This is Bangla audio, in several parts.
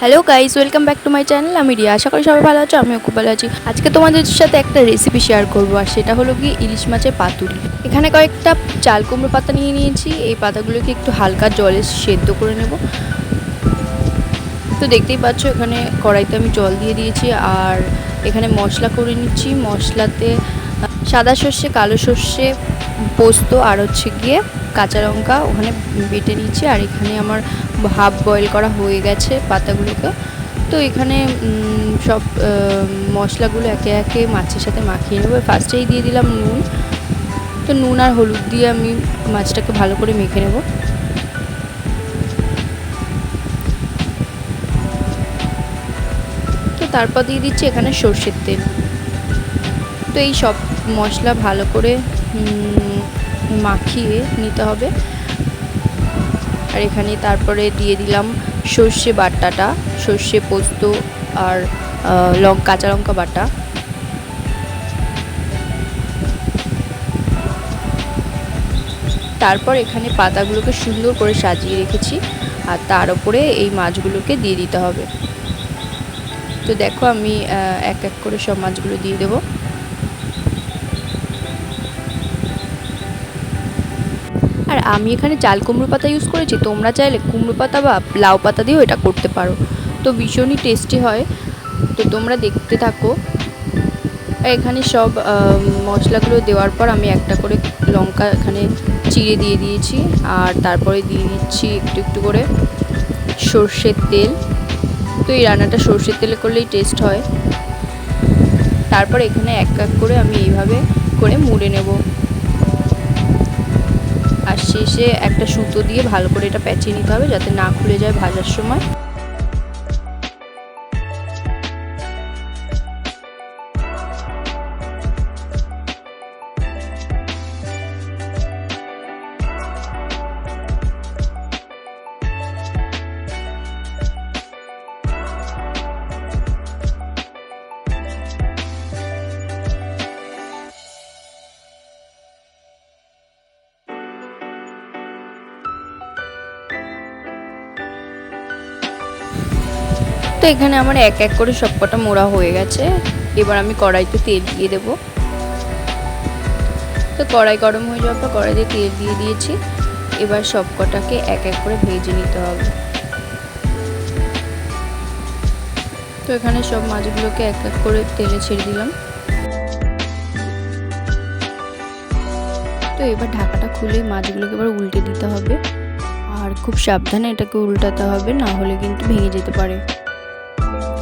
Hello guys, welcome back to my channel. আমি রিয়া। আশা করি সবাই ভালো আছো, আমিও খুব ভালো আছি। আজকে তোমাদের সাথে একটা রেসিপি শেয়ার করব, আর সেটা হলো কি ইলিশ মাছের পাতুরি। এখানে কয়েকটা চাল কুমড়ো পাতা নিয়ে নিয়েছি। এই পাতাগুলোকে একটু হালকা জলে সেদ্ধ করে নেব। তো দেখতেই পাচ্ছ এখানে কড়াইতে আমি জল দিয়ে দিয়েছি, আর এখানে মশলা করে নিচ্ছি। মশলাতে সাদা সর্ষে, কালো সর্ষে, পোস্ত আর হচ্ছে গিয়ে কাঁচা লঙ্কা ওখানে বেটে নিচ্ছি। আর এখানে আমার হাফ বয়েল করা হয়ে গেছে পাতাগুলোকে। তো এখানে সব মশলাগুলো একে একে মাছের সাথে মাখিয়ে নেবো। ফার্স্টেই দিয়ে দিলাম নুন। তো নুন আর হলুদ দিয়ে আমি মাছটাকে ভালো করে মেখে নেব। তো তারপর দিয়ে দিচ্ছি এখানে সর্ষের তেল। তো এই সব মশলা ভালো করে মাখিয়ে নিতে হবে। আর এখানে তারপরে দিয়ে দিলাম সর্ষে বাটাটা, সর্ষে, পোস্ত আর কাঁচা লঙ্কা বাটা। তারপর এখানে পাতাগুলোকে সুন্দর করে সাজিয়ে রেখেছি, আর তার উপরে এই মাছগুলোকে দিয়ে দিতে হবে। তো দেখো আমি এক এক করে সব মাছগুলো দিয়ে দেবো। আর আমি এখানে চাল কুমড়ো পাতা ইউজ করেছি, তোমরা চাইলে কুমড়ো পাতা বা লাউ পাতা দিয়েও এটা করতে পারো। তো ভীষণই টেস্টি হয়। তো তোমরা দেখতে থাকো। এখানে সব মশলাগুলো দেওয়ার পর আমি একটা করে লঙ্কা এখানে চিড়ে দিয়ে দিয়েছি, আর তারপরে দিয়ে দিচ্ছি একটু একটু করে সর্ষের তেল। তো এই রান্নাটা সর্ষের তেলে করলেই টেস্ট হয়। তারপর এখানে এক এক করে আমি এইভাবে করে মুড়ে নেব, আর শেষে একটা সুতো দিয়ে ভালো করে এটা প্যাঁচিয়ে নিতে হবে যাতে না খুলে যায় ভাজার সময়। তো এখানে আমার এক এক করে সবকটা মোড়া হয়ে গেছে। এবার আমি কড়াইতে তেল দিয়ে দেব। তো কড়াই গরম হয়ে যাওয়ার পর কড়াইতে তেল দিয়ে দিয়েছি। এবার সবকটাকে এক এক করে ভেজে নিতে হবে। তো এখানে সব মাছগুলোকে এক এক করে তেলে ছেড়ে দিলাম। তো এবার ঢাকাটা খুলে মাছগুলোকে এবার উল্টে দিতে হবে, আর খুব সাবধানে এটাকে উল্টাতে হবে, না হলে কিন্তু ভেঙে যেতে পারে।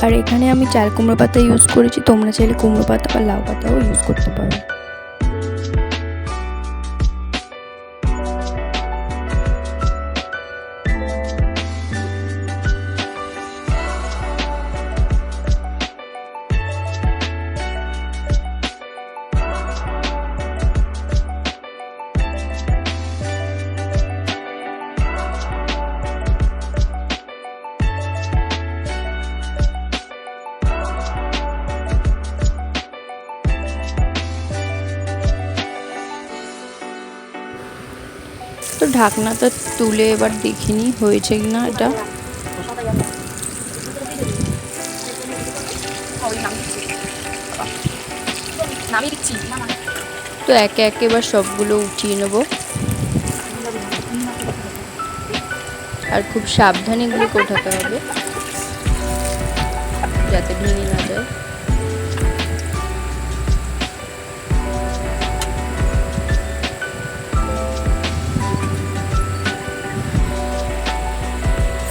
আর এখানে আমি চাল কুমড়ো পাতা ইউজ করেছি, তোমরা চাইলে কুমড়ো পাতা বা লাউ পাতাও ইউজ করতে পারো। তো ঢাকনাটা তুলে এবার দেখিনি হয়েছে কিনা এটা। তো একে একে এবার সবগুলো উঠিয়ে নেব, আর খুব সাবধানে এগুলোকে ওঠাতে হবে যাতে ভেঙে না যায়।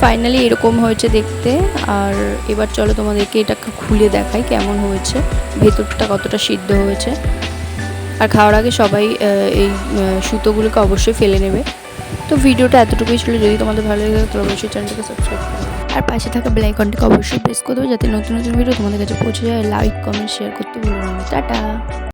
ফাইনালি এরকম হয়েছে দেখতে। আর এবার চলো তোমাদেরকে এটা খুলে দেখাই কেমন হয়েছে, ভেতরটা কতটা সিদ্ধ হয়েছে। আর খাওয়ার আগে সবাই এই সুতোগুলোকে অবশ্যই ফেলে নেবে। তো ভিডিওটা এতটুকুই ছিল। যদি তোমাদের ভালো লাগে তো অবশ্যই চ্যানেলটাকে সাবস্ক্রাইব করবে, আর পাশে থাকা বেল আইকনটাকে অবশ্যই প্রেস করে দেবে যাতে নতুন নতুন ভিডিও তোমাদের কাছে পৌঁছে যায়। লাইক, কমেন্ট, শেয়ার করতে ভুলো না। টাটা।